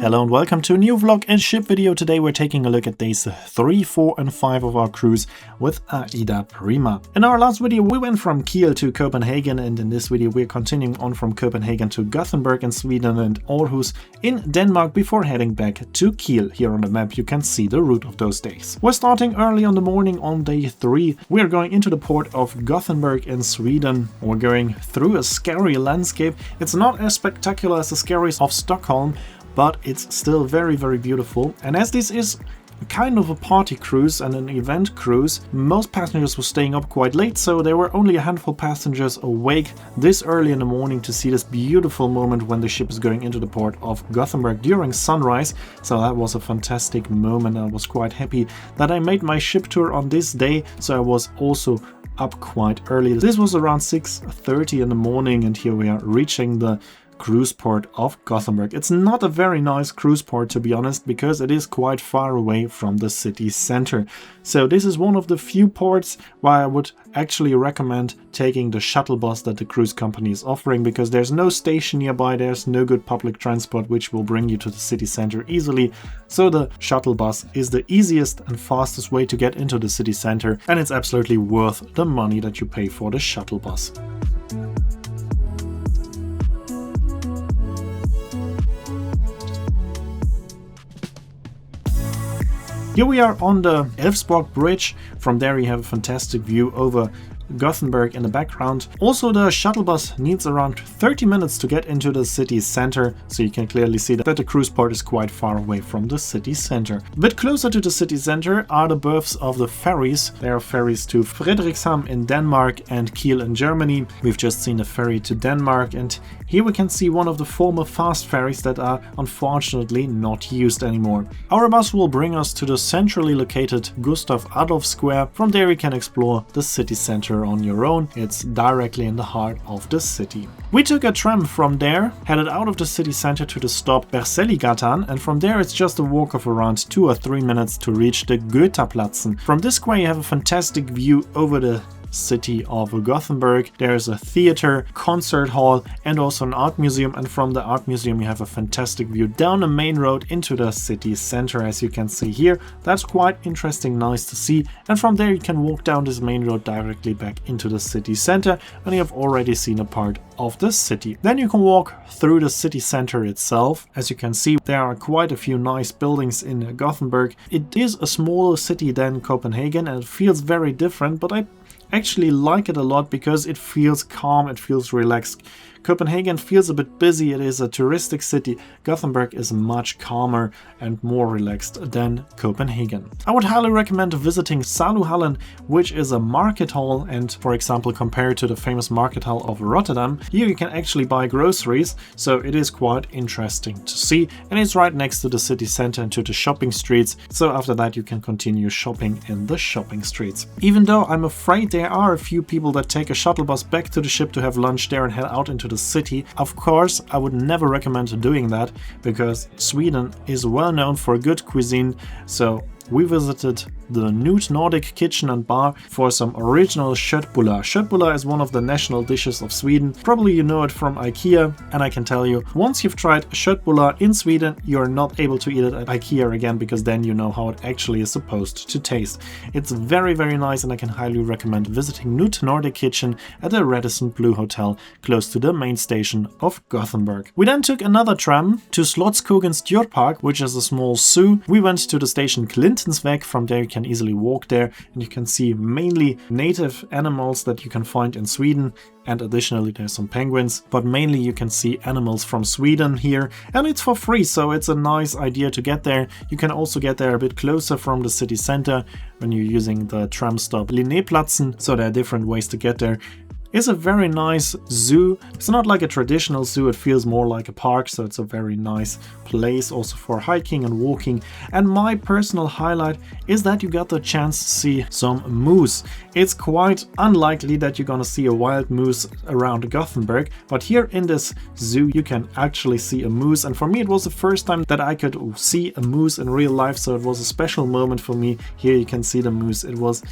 Hello and welcome to a new vlog and ship video. Today we're taking a look at days 3, 4 and 5 of our cruise with AIDAprima. In our last video we went from Kiel to Copenhagen, and in this video we're continuing on from Copenhagen to Gothenburg in Sweden and Aarhus in Denmark before heading back to Kiel. Here on the map you can see the route of those days. We're starting early on the morning on day 3. We're going into the port of Gothenburg in Sweden. We're going through a scary landscape. It's not as spectacular as the scaries of Stockholm, but it's still very, very beautiful. And as this is kind of a party cruise and an event cruise, most passengers were staying up quite late, so there were only a handful of passengers awake this early in the morning to see this beautiful moment when the ship is going into the port of Gothenburg during sunrise. So that was a fantastic moment. I was quite happy that I made my ship tour on this day, so I was also up quite early. This was around 6:30 in the morning, and here we are reaching the cruise port of Gothenburg. It's not a very nice cruise port, to be honest, because it is quite far away from the city center. So this is one of the few ports where I would actually recommend taking the shuttle bus that the cruise company is offering, because there's no station nearby, there's no good public transport which will bring you to the city center easily. So the shuttle bus is the easiest and fastest way to get into the city center, and it's absolutely worth the money that you pay for the shuttle bus. Here we are on the Elfsborg Bridge. From there you have a fantastic view over Gothenburg in the background. Also, the shuttle bus needs around 30 minutes to get into the city center, so you can clearly see that the cruise port is quite far away from the city center. A bit closer to the city center are the berths of the ferries. There are ferries to Frederikshavn in Denmark and Kiel in Germany. We've just seen a ferry to Denmark, and here we can see one of the former fast ferries that are unfortunately not used anymore. Our bus will bring us to the centrally located Gustav Adolf Square. From there we can explore the city center on your own. It's directly in the heart of the city. We took a tram from there, headed out of the city center to the stop Berzeligatan, and from there it's just a walk of around 2 or 3 minutes to reach the Goethaplatsen. From this square you have a fantastic view over the city of Gothenburg. There's a theater, concert hall and also an art museum, and from the art museum you have a fantastic view down the main road into the city center, as you can see here. That's quite interesting, nice to see, and from there you can walk down this main road directly back into the city center, and you have already seen a part of the city. Then you can walk through the city center itself. As you can see, there are quite a few nice buildings in Gothenburg. It is a smaller city than Copenhagen and it feels very different, but I actually like it a lot because it feels calm, it feels relaxed. Copenhagen feels a bit busy, it is a touristic city. Gothenburg is much calmer and more relaxed than Copenhagen. I would highly recommend visiting Saluhallen, which is a market hall, and for example compared to the famous market hall of Rotterdam, here you can actually buy groceries, so it is quite interesting to see, and it's right next to the city center and to the shopping streets, so after that you can continue shopping in the shopping streets. Even though I'm afraid there are a few people that take a shuttle bus back to the ship to have lunch there and head out into the city. Of course, I would never recommend doing that because Sweden is well known for good cuisine, so we visited the Nude Nordic kitchen and bar for some original köttbullar. Köttbullar is one of the national dishes of Sweden. Probably you know it from IKEA, and I can tell you, once you've tried köttbullar in Sweden, you're not able to eat it at IKEA again, because then you know how it actually is supposed to taste. It's very, very nice, and I can highly recommend visiting Nude Nordic kitchen at the Radisson Blu Hotel close to the main station of Gothenburg. We then took another tram to Slottskogens Djurpark, which is a small zoo. We went to the station Klintensweg. From there you can easily walk there, and you can see mainly native animals that you can find in Sweden, and additionally there's some penguins, but mainly you can see animals from Sweden here, and it's for free, so it's a nice idea to get there. You can also get there a bit closer from the city center when you're using the tram stop Linnéplatsen, so there are different ways to get there. It's a very nice zoo. It's not like a traditional zoo, it feels more like a park, so it's a very nice place also for hiking and walking. And my personal highlight is that you got the chance to see some moose. It's quite unlikely that you're gonna see a wild moose around Gothenburg, but here in this zoo you can actually see a moose, and for me it was the first time that I could see a moose in real life, so it was a special moment for me. Here you can see the moose. It was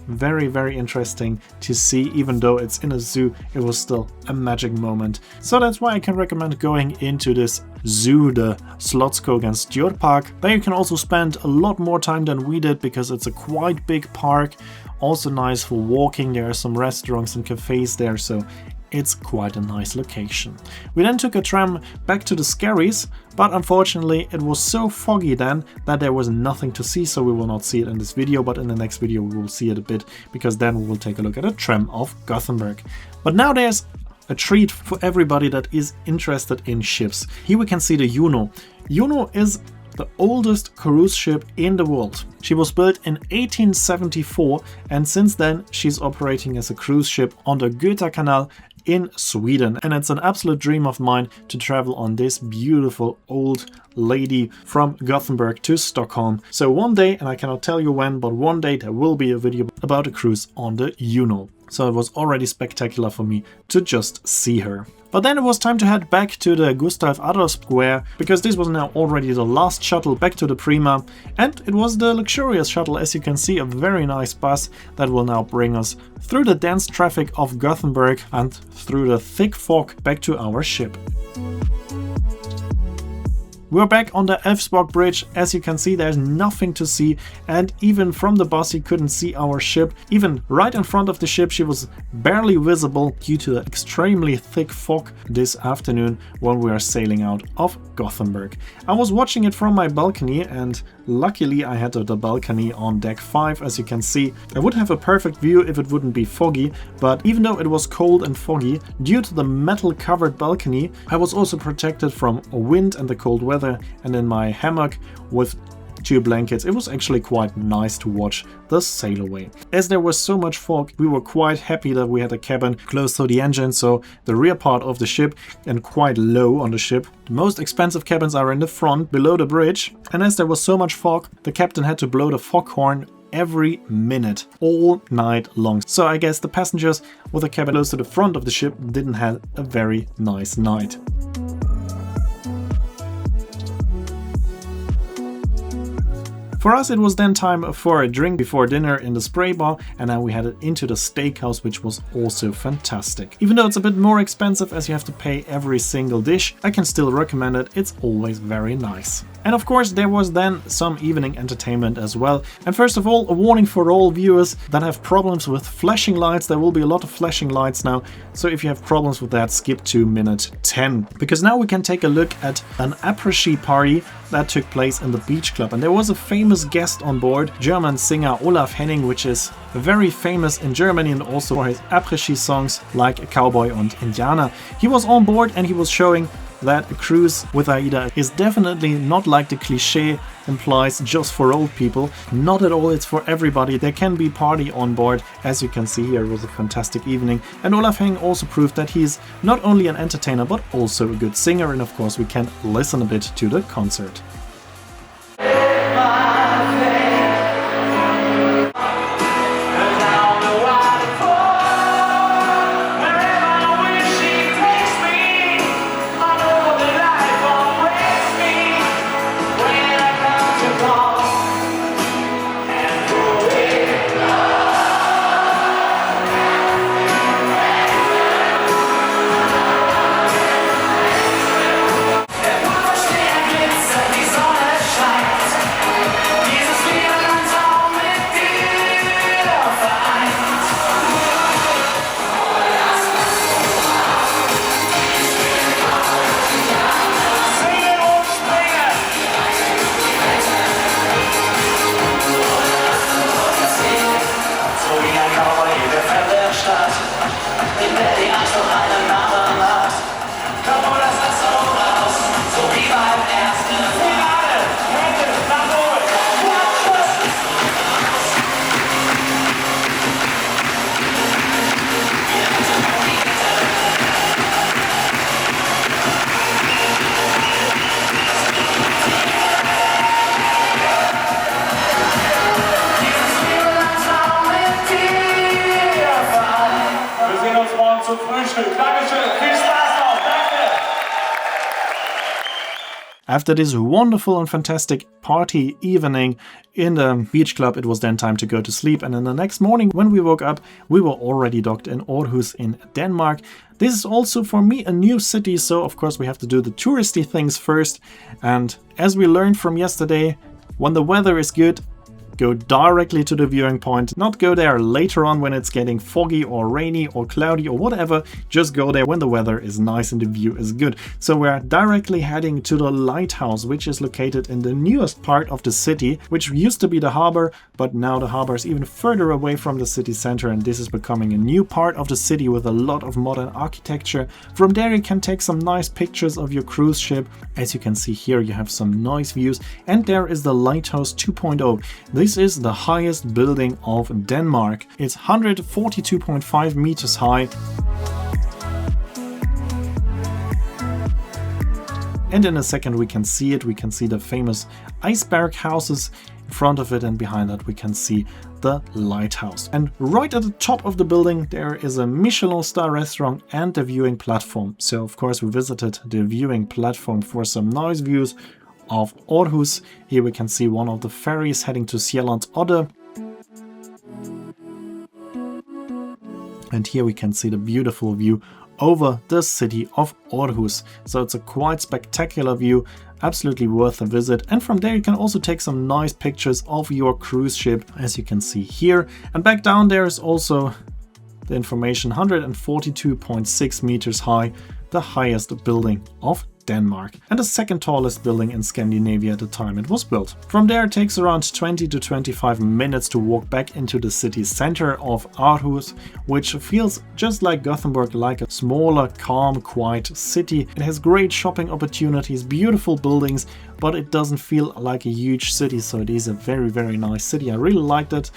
very, very interesting to see. Even though it's in a zoo, it was still a magic moment. So that's why I can recommend going into this zoo, the Slotskogen Stjordpark. There you can also spend a lot more time than we did because it's a quite big park. Also nice for walking. There are some restaurants and cafes there, so it's quite a nice location. We then took a tram back to the Skerries, but unfortunately it was so foggy then that there was nothing to see, so we will not see it in this video, but in the next video we will see it a bit, because then we will take a look at a tram of Gothenburg. But now there's a treat for everybody that is interested in ships. Here we can see the Juno. Juno is the oldest cruise ship in the world. She was built in 1874, and since then she's operating as a cruise ship on the Göta Canal in Sweden. And it's an absolute dream of mine to travel on this beautiful old lady from Gothenburg to Stockholm. So one day, and I cannot tell you when, but one day there will be a video about a cruise on the Juno. So it was already spectacular for me to just see her. But then it was time to head back to the Gustav Adolf Square, because this was now already the last shuttle back to the Prima, and it was the luxurious shuttle, as you can see, a very nice bus that will now bring us through the dense traffic of Gothenburg and through the thick fog back to our ship. We're back on the Älvsborg Bridge. As you can see, there's nothing to see, and even from the bus you couldn't see our ship. Even right in front of the ship she was barely visible due to the extremely thick fog this afternoon when we are sailing out of Gothenburg. I was watching it from my balcony, and luckily I had the balcony on deck 5, as you can see. I would have a perfect view if it wouldn't be foggy, but even though it was cold and foggy, due to the metal covered balcony, I was also protected from wind and the cold weather, and in my hammock with 2 blankets. It was actually quite nice to watch the sail away. As there was so much fog, we were quite happy that we had a cabin close to the engine, so the rear part of the ship, and quite low on the ship. The most expensive cabins are in the front, below the bridge, and as there was so much fog, the captain had to blow the foghorn every minute, all night long. So I guess the passengers with a cabin close to the front of the ship didn't have a very nice night. For us it was then time for a drink before dinner in the spray bar, and then we headed into the steakhouse, which was also fantastic. Even though it's a bit more expensive as you have to pay every single dish, I can still recommend it. It's always very nice. And of course there was then some evening entertainment as well. And first of all, a warning for all viewers that have problems with flashing lights. There will be a lot of flashing lights now, so if you have problems with that, skip to minute 10. Because now we can take a look at an Aprés-Ski-Party that took place in the beach club. And there was a famous guest on board, German singer Olaf Henning, which is very famous in Germany and also for his Après-Ski songs like Cowboy und Indianer. He was on board and he was showing that a cruise with AIDA is definitely not like the cliché implies just for old people. Not at all, it's for everybody. There can be party on board. As you can see here, it was a fantastic evening. And Olaf Henning also proved that he's not only an entertainer but also a good singer, and of course we can listen a bit to the concert. These After this wonderful and fantastic party evening in the beach club, it was then time to go to sleep, and then the next morning when we woke up, we were already docked in Aarhus in Denmark. This is also for me a new city, so of course we have to do the touristy things first. And as we learned from yesterday, when the weather is good, go directly to the viewing point, not go there later on when it's getting foggy or rainy or cloudy or whatever. Just go there when the weather is nice and the view is good. So we're directly heading to the lighthouse, which is located in the newest part of the city, which used to be the harbor, but now the harbor is even further away from the city center, and this is becoming a new part of the city with a lot of modern architecture. From there you can take some nice pictures of your cruise ship. As you can see here, you have some nice views, and there is the Lighthouse 2.0. This is the highest building of Denmark. It's 142.5 meters high. And in a second we can see it. We can see the famous iceberg houses in front of it, and behind that we can see the lighthouse. And right at the top of the building there is a Michelin star restaurant and a viewing platform. So of course we visited the viewing platform for some nice views of Aarhus. Here we can see one of the ferries heading to Sjælland's Odde. And here we can see the beautiful view over the city of Aarhus. So it's a quite spectacular view, absolutely worth a visit. And from there you can also take some nice pictures of your cruise ship, as you can see here. And back down there is also the information, 142.6 meters high, the highest building of Denmark, and the second tallest building in Scandinavia at the time it was built. From there it takes around 20 to 25 minutes to walk back into the city center of Aarhus, which feels just like Gothenburg, like a smaller, calm, quiet city. It has great shopping opportunities, beautiful buildings, but it doesn't feel like a huge city, so it is a very, very nice city. I really liked it,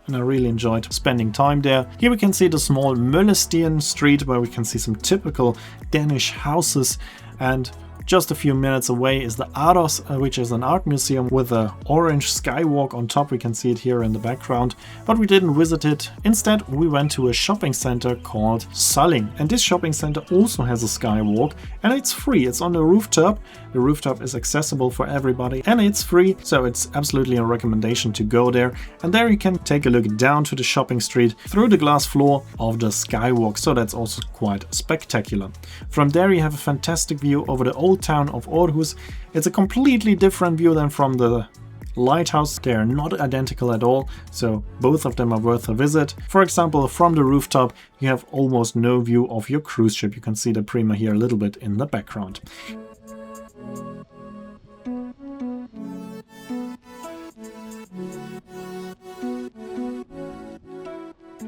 and I really enjoyed spending time there. Here we can see the small Møllestien street, where we can see some typical Danish houses, and just a few minutes away is the Aros, which is an art museum with an orange skywalk on top. We can see it here in the background, but we didn't visit it. Instead, we went to a shopping center called Salling, and this shopping center also has a skywalk, and it's free. It's on the rooftop. The rooftop is accessible for everybody, and it's free, so it's absolutely a recommendation to go there. And there you can take a look down to the shopping street through the glass floor of the skywalk, so that's also quite spectacular. From there you have a fantastic view over the old town of Aarhus. It's a completely different view than from the lighthouse. They are not identical at all, so both of them are worth a visit. For example, from the rooftop you have almost no view of your cruise ship. You can see the Prima here a little bit in the background.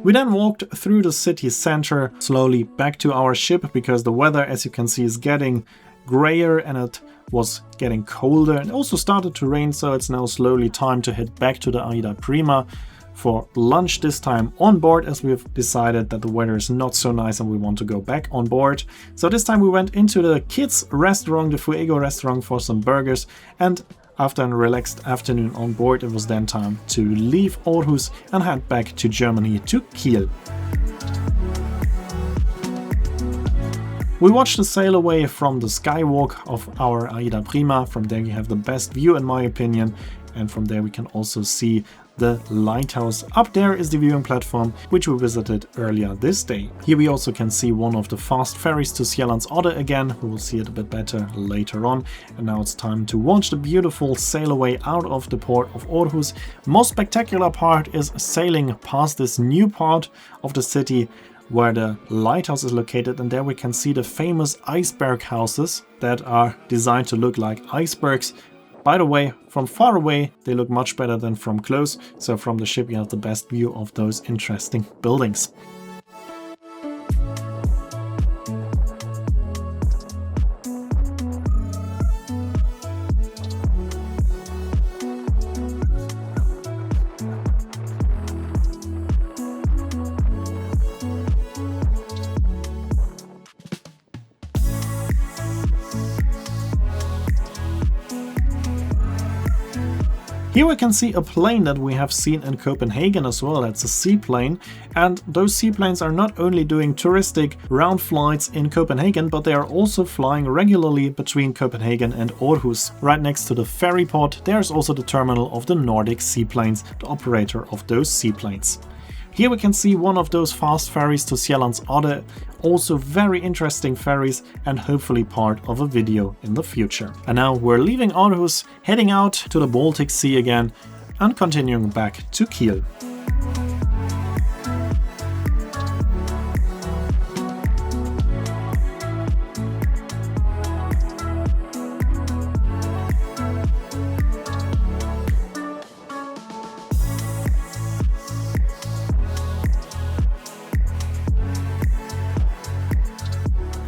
We then walked through the city center slowly back to our ship, because the weather, as you can see, is getting grayer and it was getting colder and also started to rain, so it's now slowly time to head back to the AIDAprima for lunch, this time on board, as we've decided that the weather is not so nice and we want to go back on board. So this time we went into the kids restaurant, the Fuego restaurant, for some burgers, and after a relaxed afternoon on board, it was then time to leave Aarhus and head back to Germany, to Kiel. We watched the sail away from the skywalk of our AIDAprima. From there you have the best view in my opinion, and from there we can also see the lighthouse. Up there is the viewing platform, which we visited earlier this day. Here we also can see one of the fast ferries to Sjælland's Odde again. We will see it a bit better later on. And now it's time to watch the beautiful sail away out of the port of Aarhus. Most spectacular part is sailing past this new part of the city where the lighthouse is located, and there we can see the famous iceberg houses that are designed to look like icebergs. By the way, from far away they look much better than from close, so from the ship you have the best view of those interesting buildings. Here we can see a plane that we have seen in Copenhagen as well. That's a seaplane, and those seaplanes are not only doing touristic round flights in Copenhagen, but they are also flying regularly between Copenhagen and Aarhus. Right next to the ferry port, there's also the terminal of the Nordic Seaplanes, the operator of those seaplanes. Here we can see one of those fast ferries to Sjælland's Odde, also very interesting ferries and hopefully part of a video in the future. And now we're leaving Aarhus, heading out to the Baltic Sea again and continuing back to Kiel.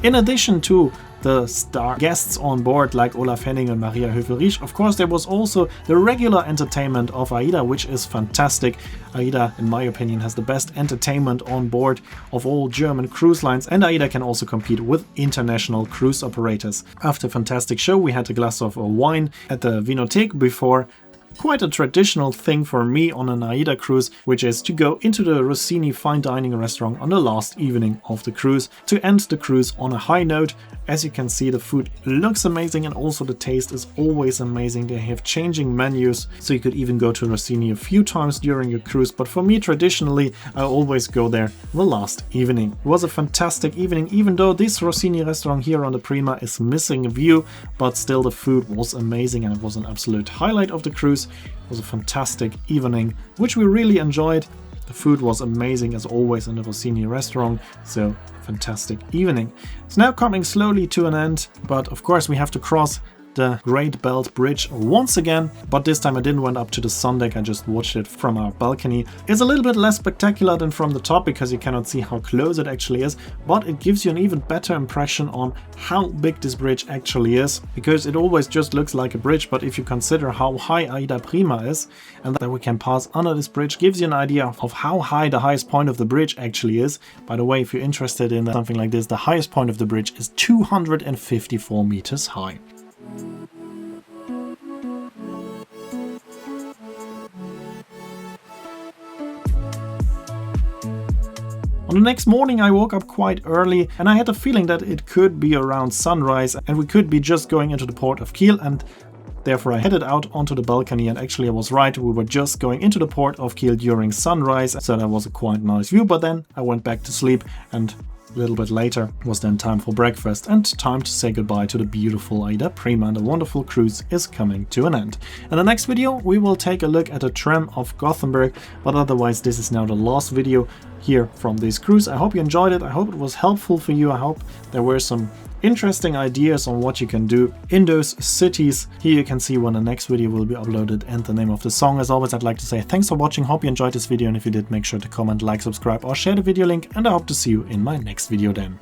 In addition to the star guests on board like Olaf Henning and Maria Höfl-Riesch, of course there was also the regular entertainment of AIDA, which is fantastic. AIDA, in my opinion, has the best entertainment on board of all German cruise lines, and AIDA can also compete with international cruise operators. After a fantastic show, we had a glass of wine at the Vinothek before. Quite a traditional thing for me on an AIDA cruise, which is to go into the Rossini fine dining restaurant on the last evening of the cruise to end the cruise on a high note. As you can see, the food looks amazing and also the taste is always amazing. They have changing menus, so you could even go to Rossini a few times during your cruise, but for me traditionally I always go there the last evening. It was a fantastic evening, even though this Rossini restaurant here on the Prima is missing a view, but still the food was amazing and it was an absolute highlight of the cruise. It was a fantastic evening, which we really enjoyed. The food was amazing as always in the Rossini restaurant, so fantastic evening. It's now coming slowly to an end, but of course we have to cross the Great Belt Bridge once again, but this time I didn't went up to the sun deck, I just watched it from our balcony. It's a little bit less spectacular than from the top because you cannot see how close it actually is, but it gives you an even better impression on how big this bridge actually is, because it always just looks like a bridge, but if you consider how high AIDAprima is and that we can pass under this bridge, gives you an idea of how high the highest point of the bridge actually is. By the way, if you're interested in something like this, the highest point of the bridge is 254 meters high. On the next morning I woke up quite early and I had a feeling that it could be around sunrise and we could be just going into the port of Kiel, and therefore I headed out onto the balcony, and actually I was right, we were just going into the port of Kiel during sunrise, so that was a quite nice view. But then I went back to sleep, and a little bit later was then time for breakfast and time to say goodbye to the beautiful AIDAprima, and the wonderful cruise is coming to an end. In the next video we will take a look at the tram of Gothenburg, but otherwise this is now the last video here from this cruise. I hope you enjoyed it, I hope it was helpful for you, I hope there were some interesting ideas on what you can do in those cities. Here you can see when the next video will be uploaded and the name of the song. As always, I'd like to say thanks for watching, hope you enjoyed this video, and if you did, make sure to comment, like, subscribe or share the video link, and I hope to see you in my next video then.